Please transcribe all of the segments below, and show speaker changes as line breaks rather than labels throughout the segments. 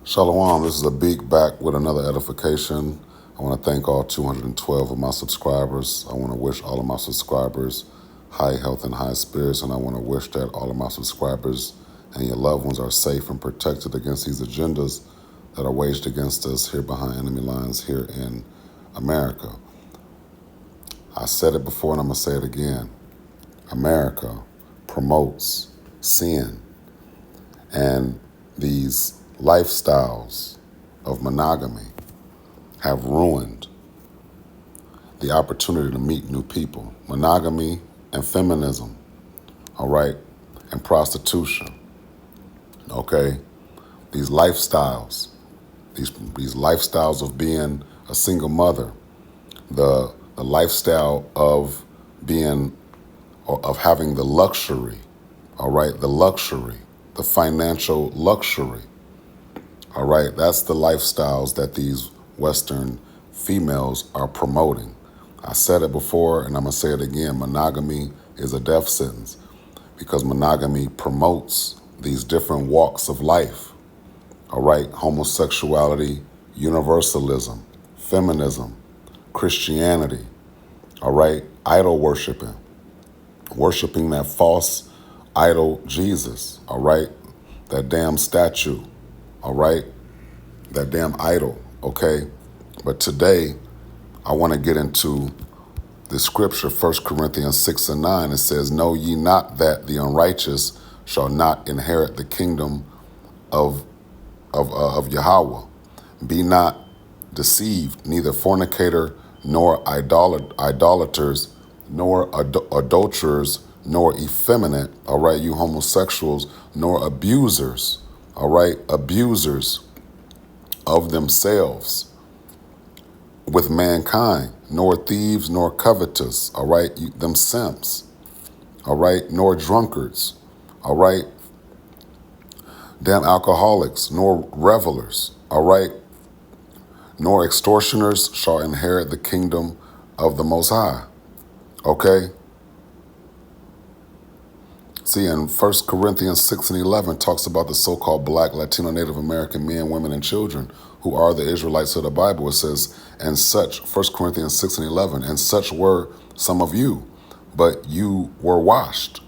Shalom, this is a big back with another edification. I want to thank all 212 of my subscribers. I want to wish all of my subscribers high health and high spirits, and I want to wish that all of my subscribers and your loved ones are safe and protected against these agendas that are waged against us here behind enemy lines here in America. I said it before and I'm going to say it again. America promotes sin, and these lifestyles of monogamy have ruined the opportunity to meet new people. Monogamy and feminism, all right, and prostitution, okay? These lifestyles, these lifestyles of being a single mother, the lifestyle of being, of having the luxury, all right, the financial luxury. All right, that's the lifestyles that these Western females are promoting. I said it before and I'm going to say it again. Monogamy is a death sentence because monogamy promotes these different walks of life. All right, homosexuality, universalism, feminism, Christianity. All right, idol worshiping that false idol Jesus. All right, that damn statue. All right, that damn idol, okay? But today, I want to get into the scripture, 1 Corinthians 6:9. It says, "Know ye not that the unrighteous shall not inherit the kingdom of Yahweh? Be not deceived, neither fornicator, nor idolaters, nor adulterers, nor effeminate," all right, you homosexuals, "nor abusers," all right, abusers of themselves with mankind, nor thieves, nor covetous, all right, them simps, all right, nor drunkards, all right, damn alcoholics, nor revelers, all right, nor extortioners shall inherit the kingdom of the Most High, okay? See, in 1 Corinthians 6:11 talks about the so-called Black, Latino, Native American men, women, and children who are the Israelites of the Bible. It says, and such, 1 Corinthians 6:11, and such were some of you, but you were washed.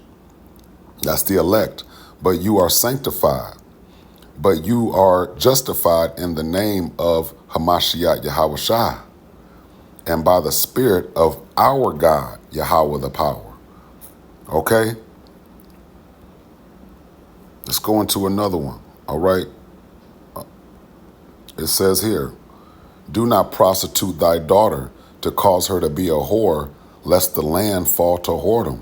That's the elect. But you are sanctified. But you are justified in the name of Hamashiach Yahweh Shai, and by the Spirit of our God, Yahweh the power. Okay? Let's go into another one, all right? It says here, "Do not prostitute thy daughter to cause her to be a whore, lest the land fall to whoredom."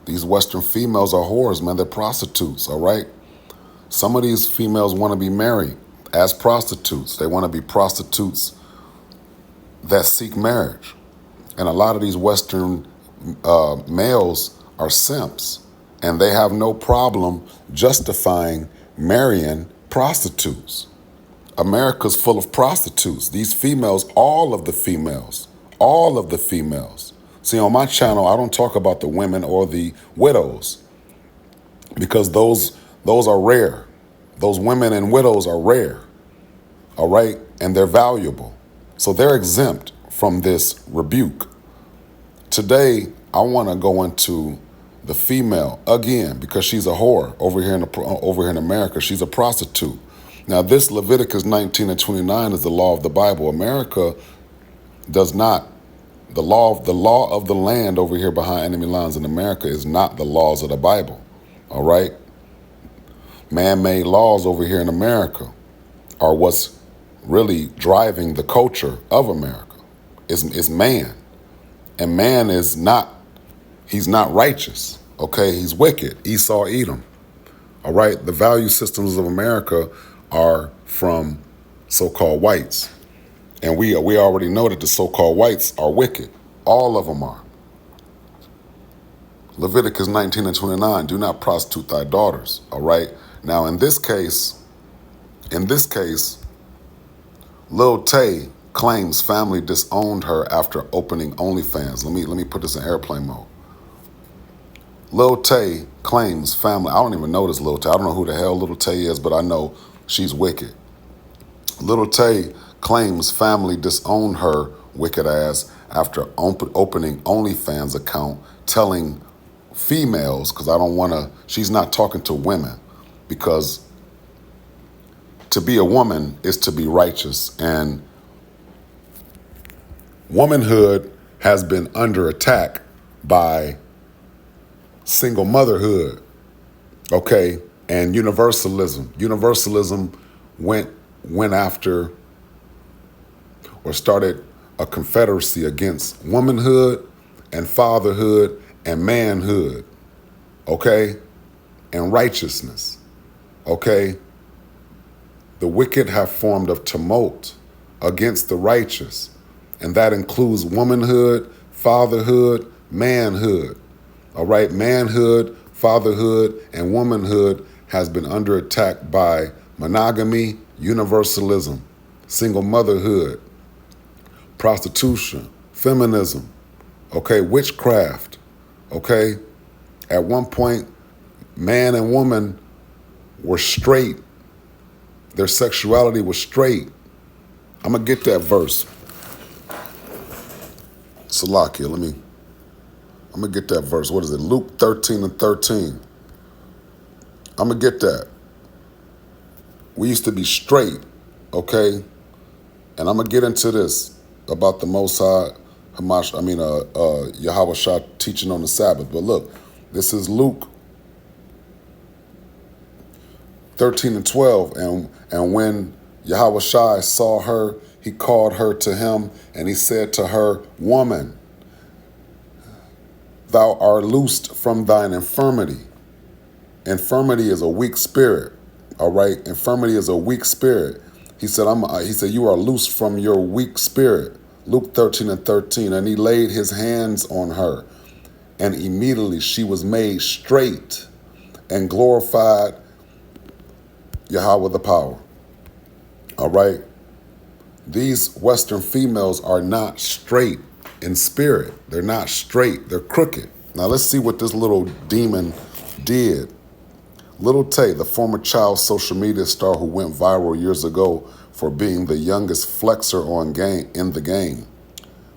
These Western females are whores, man. They're prostitutes, all right? Some of these females want to be married as prostitutes. They want to be prostitutes that seek marriage. And a lot of these Western males are simps, and they have no problem justifying marrying prostitutes. America's full of prostitutes. These females, all of the females. See, on my channel, I don't talk about the women or the widows because those are rare. Those women and widows are rare, all right? And they're valuable. So they're exempt from this rebuke. Today, I want to go into the female again because she's a whore over here in America. She's a prostitute. Now, this Leviticus 19:29 is the law of the Bible. America does not, the law of the land over here behind enemy lines in America is not the laws of the Bible, all right? Man-made laws over here in America are what's really driving the culture of America. Is man. And man is not, he's not righteous, okay? He's wicked. Esau, Edom, all right? The value systems of America are from so-called whites. And we already know that the so-called whites are wicked. All of them are. Leviticus 19:29, "Do not prostitute thy daughters," all right? Now, in this case, Lil Tay claims family disowned her after opening OnlyFans. Let me put this in airplane mode. Lil Tay claims family, I don't even know this Lil Tay. I don't know who the hell Lil Tay is, but I know she's wicked. Little Tay claims family disowned her wicked ass after opening OnlyFans account, telling females, because I don't want to, she's not talking to women, because to be a woman is to be righteous, and womanhood has been under attack by single motherhood, okay, and universalism. Universalism went after or started a confederacy against womanhood and fatherhood and manhood, okay, and righteousness, okay. The wicked have formed a tumult against the righteous, and that includes womanhood, fatherhood, manhood. All right, manhood, fatherhood, and womanhood has been under attack by monogamy, universalism, single motherhood, prostitution, feminism, okay, witchcraft, okay. At one point, man and woman were straight. Their sexuality was straight. I'm going to get that verse. Salakia, I'm going to get that verse. What is it? Luke 13:13. I'm going to get that. We used to be straight, okay? And I'm going to get into this about the Most High, Yahweh Shah teaching on the Sabbath. But look, this is Luke 13:12. And when Yahweh Shai saw her, he called her to him, and he said to her, Woman, thou art loosed from thine infirmity. Infirmity is a weak spirit. All right. Infirmity is a weak spirit. He said, you are loosed from your weak spirit. Luke 13:13. And he laid his hands on her, and immediately she was made straight and glorified Yahweh the power. All right. These Western females are not straight in spirit. They're not straight. They're crooked. Now let's see what this little demon did. Little Tay, the former child social media star who went viral years ago for being the youngest flexer in the game.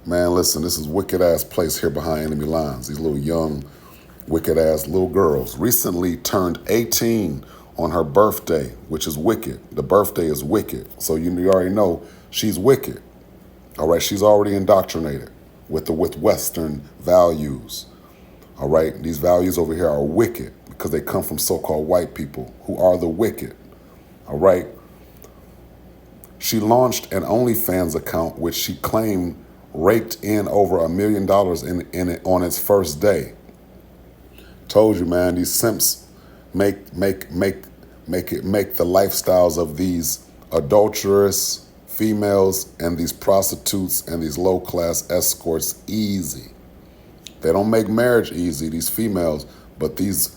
Man, listen, this is wicked ass place here behind enemy lines. These little young, wicked ass little girls recently turned 18 on her birthday, which is wicked. The birthday is wicked. So you already know she's wicked. All right, she's already indoctrinated with Western values. All right, these values over here are wicked because they come from so-called white people who are the wicked. All right. She launched an OnlyFans account, which she claimed raked in over $1 million in it on its first day. Told you, man, these simps make the lifestyles of these adulterous females and these prostitutes and these low-class escorts easy. They don't make marriage easy, these females, but these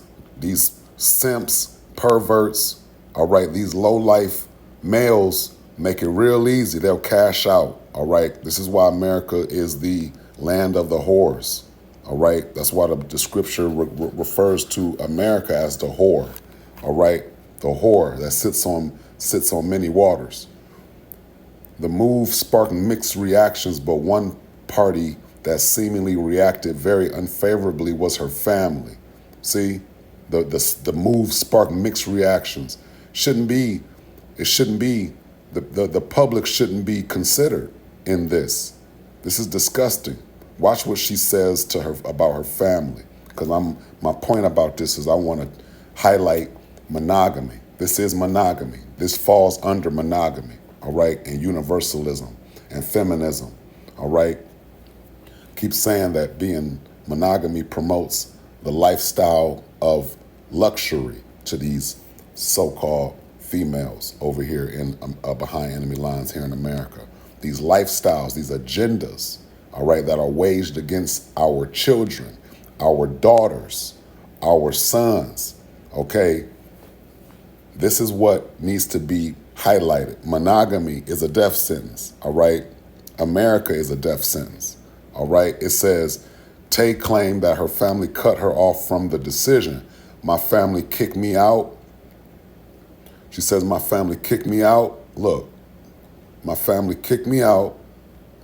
simps, perverts, all right, these low-life males make it real easy. They'll cash out, all right? This is why America is the land of the whores, all right? That's why the scripture refers to America as the whore, all right? The whore that sits on many waters. The move sparked mixed reactions, but one party that seemingly reacted very unfavorably was her family. See, the move sparked mixed reactions. The public shouldn't be considered in this. This is disgusting. Watch what she says to her about her family, because my point about this is I want to highlight monogamy. This is monogamy. This falls under monogamy, all right, and universalism and feminism, all right. Keep saying that being monogamy promotes the lifestyle of luxury to these so-called females over here in behind enemy lines here in America. These lifestyles, these agendas, all right, that are waged against our children, our daughters, our sons, okay? This is what needs to be highlighted. Monogamy is a death sentence, all right? America is a death sentence, all right? It says, Tay claimed that her family cut her off from the decision. My family kicked me out. She says, my family kicked me out. Look, My family kicked me out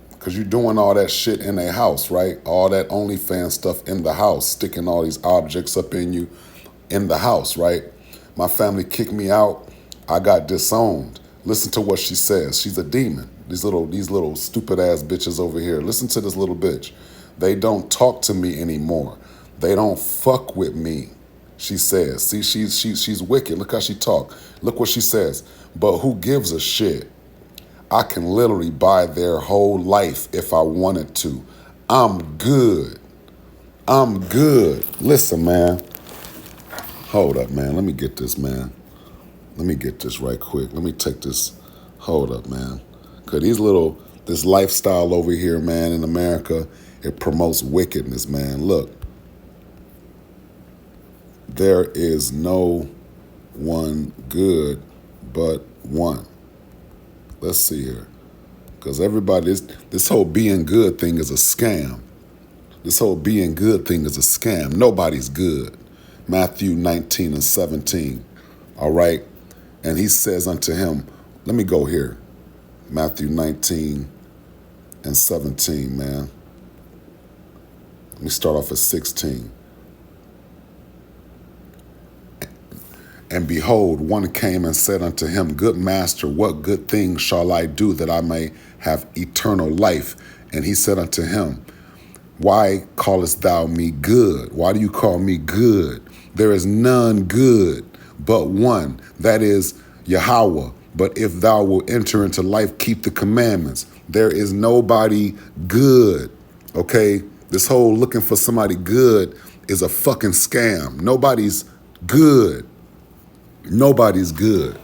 because you're doing all that shit in a house, right? All that OnlyFans stuff in the house, sticking all these objects up in you in the house, right? My family kicked me out. I got disowned. Listen to what she says. She's a demon. These little stupid ass bitches over here. Listen to this little bitch. They don't talk to me anymore. They don't fuck with me. She says. See, she's wicked. Look how she talk. Look what she says. But who gives a shit? I can literally buy their whole life if I wanted to. I'm good. I'm good. Listen, man. Hold up, man. Let me get this, man. Let me get this right quick. Let me take this. Hold up, man. Because this lifestyle over here, man, in America, it promotes wickedness, man. Look, there is no one good but one. Let's see here. Because this whole being good thing is a scam. This whole being good thing is a scam. Nobody's good. Matthew 19:17. All right? And he says unto him, let me go here. Matthew 19:17, man. Let me start off at 16. And behold, one came and said unto him, Good master, what good thing shall I do that I may have eternal life? And he said unto him, Why callest thou me good? Why do you call me good? There is none good but one, that is Yahweh. But if thou wilt enter into life, keep the commandments. There is nobody good, okay? This whole looking for somebody good is a fucking scam. Nobody's good. Nobody's good,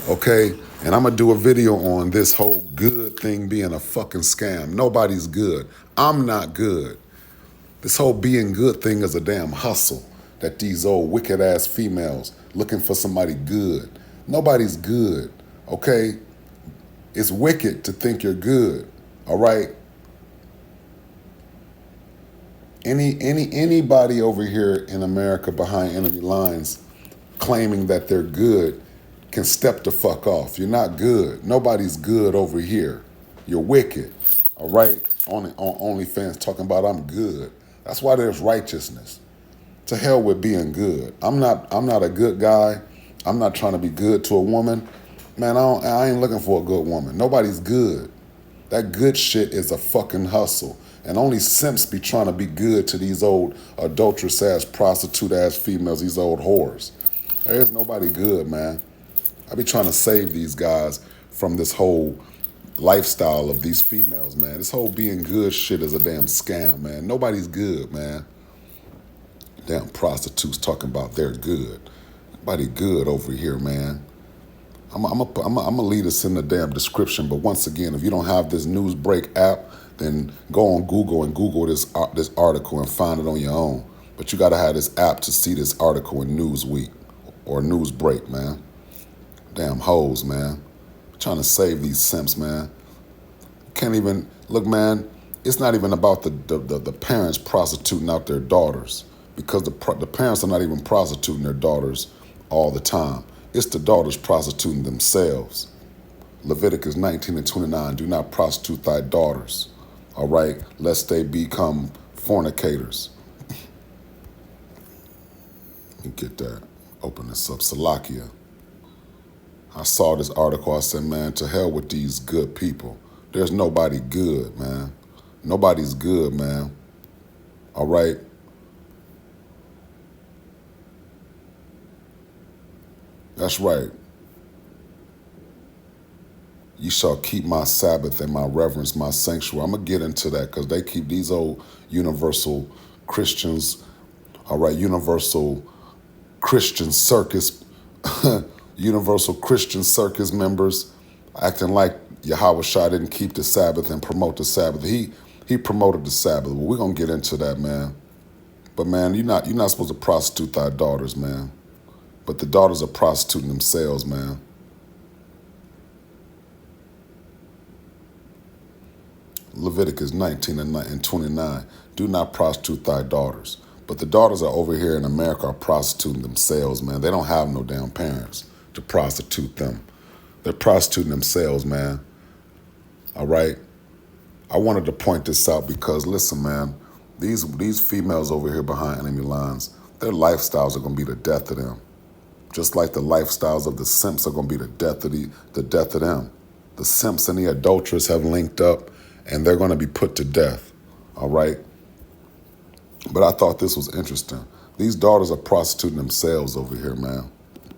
okay? And I'm going to do a video on this whole good thing being a fucking scam. Nobody's good. I'm not good. This whole being good thing is a damn hustle that these old wicked-ass females looking for somebody good. Nobody's good, okay? It's wicked to think you're good, all right? Anybody over here in America behind enemy lines claiming that they're good can step the fuck off. You're not good. Nobody's good over here. You're wicked. All right? On OnlyFans talking about I'm good. That's why there's righteousness. To hell with being good. I'm not a good guy. I'm not trying to be good to a woman. Man, I ain't looking for a good woman. Nobody's good. That good shit is a fucking hustle. And only simps be trying to be good to these old adulterous ass, prostitute ass females, these old whores. There is nobody good, man. I be trying to save these guys from this whole lifestyle of these females, man. This whole being good shit is a damn scam, man. Nobody's good, man. Damn prostitutes talking about they're good. Nobody good over here, man. I'm gonna leave this in the damn description, but once again, if you don't have this Newsbreak app, then go on Google and Google this article and find it on your own. But you gotta have this app to see this article in Newsweek or Newsbreak, man. Damn hoes, man. Trying to save these simps, man. Can't even, look, man, it's not even about the parents prostituting out their daughters, because the parents are not even prostituting their daughters all the time. It's the daughters prostituting themselves. Leviticus 19:29, do not prostitute thy daughters, all right, lest they become fornicators. Let me get that. Open this up. Salakia. I saw this article. I said, man, to hell with these good people. There's nobody good, man. Nobody's good, man. All right? That's right. You shall keep my Sabbath and my reverence, my sanctuary. I'm going to get into that because they keep these old universal Christians, all right, universal Christian circus, universal Christian circus members acting like Yahweh Shai didn't keep the Sabbath and promote the Sabbath. He promoted the Sabbath. Well, we're going to get into that, man. But, man, you're not supposed to prostitute thy daughters, man. But the daughters are prostituting themselves, man. Leviticus 19:29. Do not prostitute thy daughters. But the daughters are over here in America are prostituting themselves, man. They don't have no damn parents to prostitute them. They're prostituting themselves, man. All right. I wanted to point this out because listen, man, these females over here behind enemy lines, their lifestyles are gonna be the death of them. Just like the lifestyles of the simps are gonna be the death of them. The simps and the adulterers have linked up and they're gonna be put to death. All right. But I thought this was interesting. These daughters are prostituting themselves over here, man.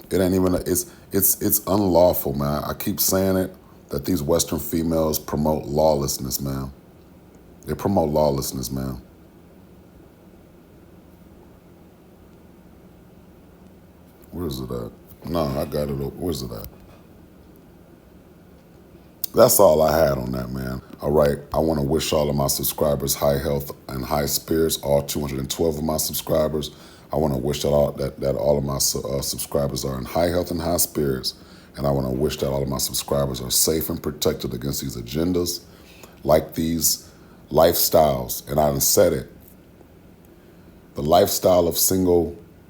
It ain't even it's unlawful, man. I keep saying it that these Western females promote lawlessness, man. They promote lawlessness, man. Where's it at? No, I got it. Where's it at? That's all I had on that, man. All right. I want to wish all of my subscribers high health and high spirits, all 212 of my subscribers. I want to wish that all of my subscribers are in high health and high spirits. And I want to wish that all of my subscribers are safe and protected against these agendas, like these lifestyles. And I done said it. The lifestyle of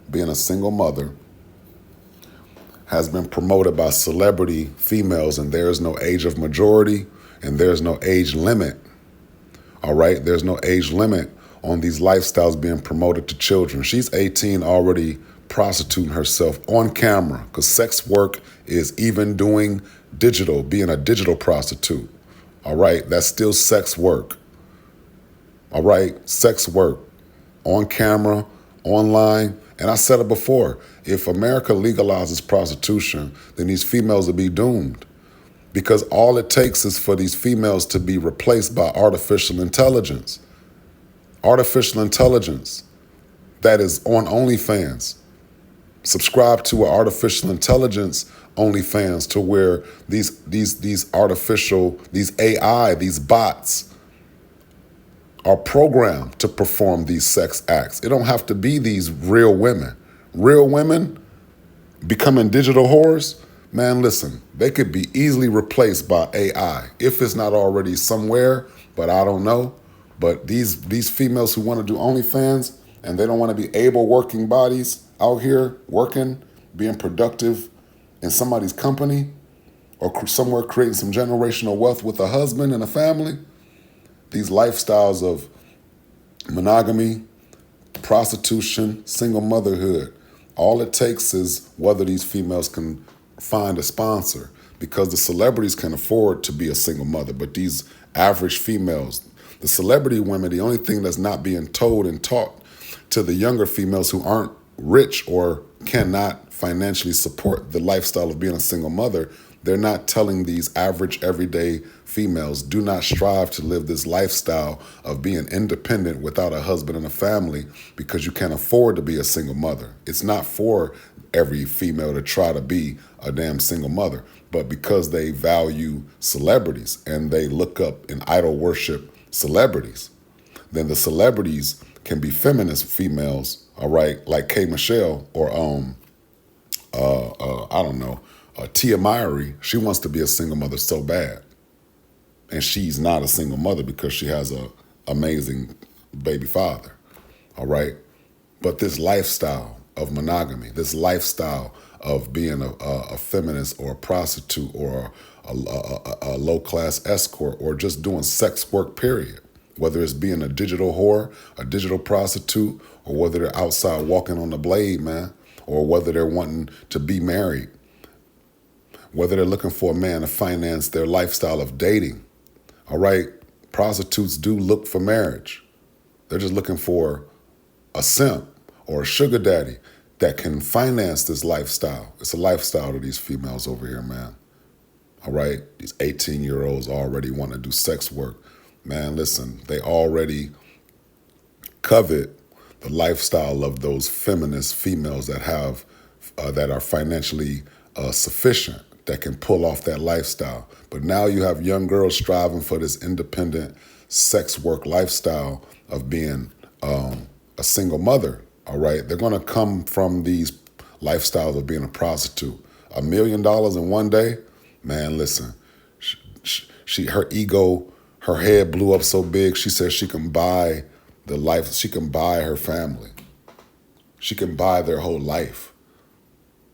being a single mother has been promoted by celebrity females, and there is no age of majority and there's no age limit. All right, there's no age limit on these lifestyles being promoted to children. She's 18 already prostituting herself on camera, because sex work is even doing digital, being a digital prostitute. All right, that's still sex work. All right, sex work on camera, online. And I said it before, if America legalizes prostitution, then these females will be doomed, because all it takes is for these females to be replaced by artificial intelligence. Artificial intelligence that is on OnlyFans. Subscribe to an artificial intelligence OnlyFans, to where these artificial, these AI, these bots are programmed to perform these sex acts. It don't have to be these real women. Real women becoming digital whores, man, listen, they could be easily replaced by AI, if it's not already somewhere, but I don't know. But these females who want to do OnlyFans and they don't want to be able working bodies out here working, being productive in somebody's company or somewhere creating some generational wealth with a husband and a family, these lifestyles of monogamy, prostitution, single motherhood, all it takes is whether these females can find a sponsor, because the celebrities can afford to be a single mother, but these average females, the celebrity women, the only thing that's not being told and taught to the younger females who aren't rich or cannot financially support the lifestyle of being a single mother, they're not telling these average everyday females, do not strive to live this lifestyle of being independent without a husband and a family, because you can't afford to be a single mother. It's not for every female to try to be a damn single mother, but because they value celebrities and they look up and idol worship celebrities, then the celebrities can be feminist females, all right, like K. Michelle or I don't know, Tia Mowry. She wants to be a single mother so bad, and she's not a single mother because she has a amazing baby father, all right. But this lifestyle of monogamy, this lifestyle of being a feminist or a prostitute or a low-class escort, or just doing sex work, period, whether it's being a digital whore, a digital prostitute, or whether they're outside walking on the blade, man, or whether they're wanting to be married, whether they're looking for a man to finance their lifestyle of dating, all right? Prostitutes do look for marriage. They're just looking for a simp or a sugar daddy that can finance this lifestyle. It's a lifestyle to these females over here, man. All right? These 18-year-olds already want to do sex work. Man, listen, they already covet the lifestyle of those feminist females that have that are financially sufficient, that can pull off that lifestyle. But now you have young girls striving for this independent sex work lifestyle of being a single mother. All right, they're going to come from these lifestyles of being a prostitute. $1 million in one day, man. Listen, her ego, her head blew up so big. She said she can buy the life. She can buy her family. She can buy their whole life.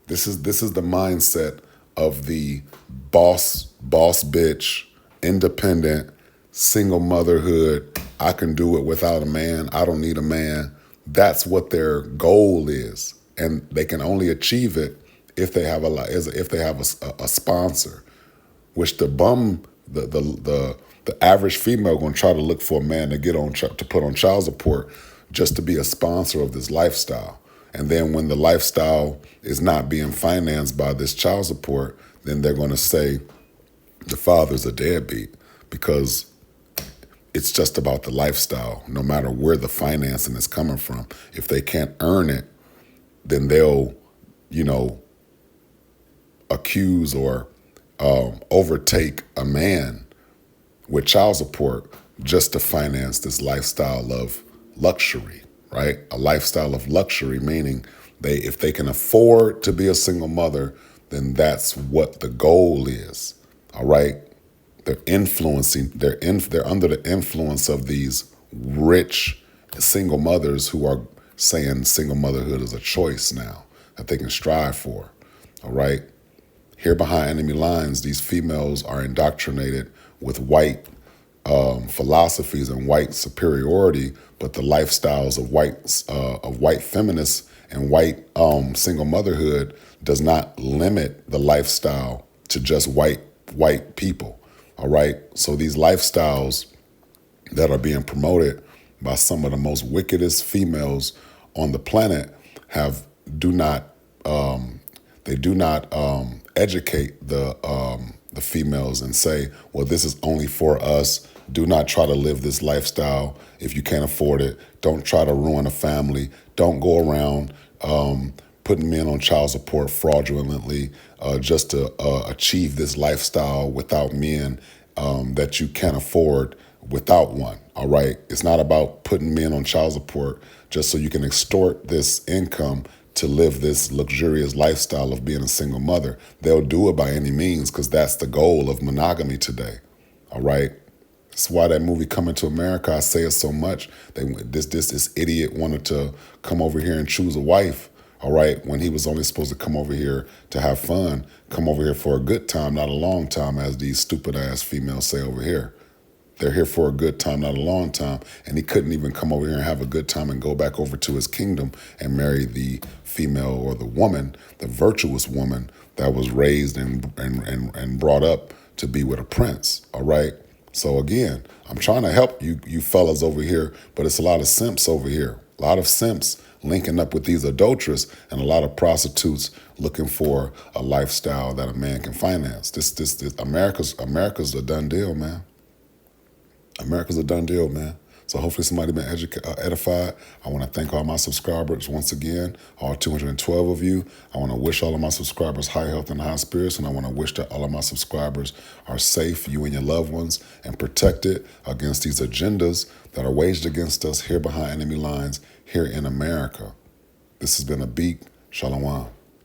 This is the mindset of the boss bitch, independent, single motherhood. I can do it without a man. I don't need a man. That's what their goal is, and they can only achieve it if they have a sponsor. Which the average female gonna try to look for a man to get on to put on child support just to be a sponsor of this lifestyle. And then when the lifestyle is not being financed by this child support, then they're gonna say the father's a deadbeat because it's just about the lifestyle, no matter where the financing is coming from. If they can't earn it, then they'll, you know, accuse or overtake a man with child support just to finance this lifestyle of luxury, right? A lifestyle of luxury, meaning if they can afford to be a single mother, then that's what the goal is, all right? They're under the influence of these rich single mothers who are saying single motherhood is a choice now that they can strive for, all right? Here behind enemy lines, these females are indoctrinated with white philosophies and white superiority, but the lifestyles of white feminists and white single motherhood does not limit the lifestyle to just white people. All right, so these lifestyles that are being promoted by some of the most wickedest females on the planet do not educate the females and say, well, this is only for us. Do not try to live this lifestyle if you can't afford it. Don't try to ruin a family. Don't go around putting men on child support fraudulently just to achieve this lifestyle without men that you can't afford without one, all right? It's not about putting men on child support just so you can extort this income to live this luxurious lifestyle of being a single mother. They'll do it by any means because that's the goal of monogamy today, all right? That's why that movie Coming to America, I say it so much. This idiot wanted to come over here and choose a wife, all right, when he was only supposed to come over here to have fun, come over here for a good time, not a long time, as these stupid-ass females say over here. They're here for a good time, not a long time. And he couldn't even come over here and have a good time and go back over to his kingdom and marry the female or the woman, the virtuous woman that was raised and brought up to be with a prince, all right? So again, I'm trying to help you fellas over here, but it's a lot of simps over here. A lot of simps linking up with these adulteresses and a lot of prostitutes looking for a lifestyle that a man can finance. This America's a done deal, man. America's a done deal, man. So hopefully somebody been edified. I want to thank all my subscribers once again, all 212 of you. I want to wish all of my subscribers high health and high spirits, and I want to wish that all of my subscribers are safe, you and your loved ones, and protected against these agendas that are waged against us here behind enemy lines here in America. This has been a Beak. Shalom.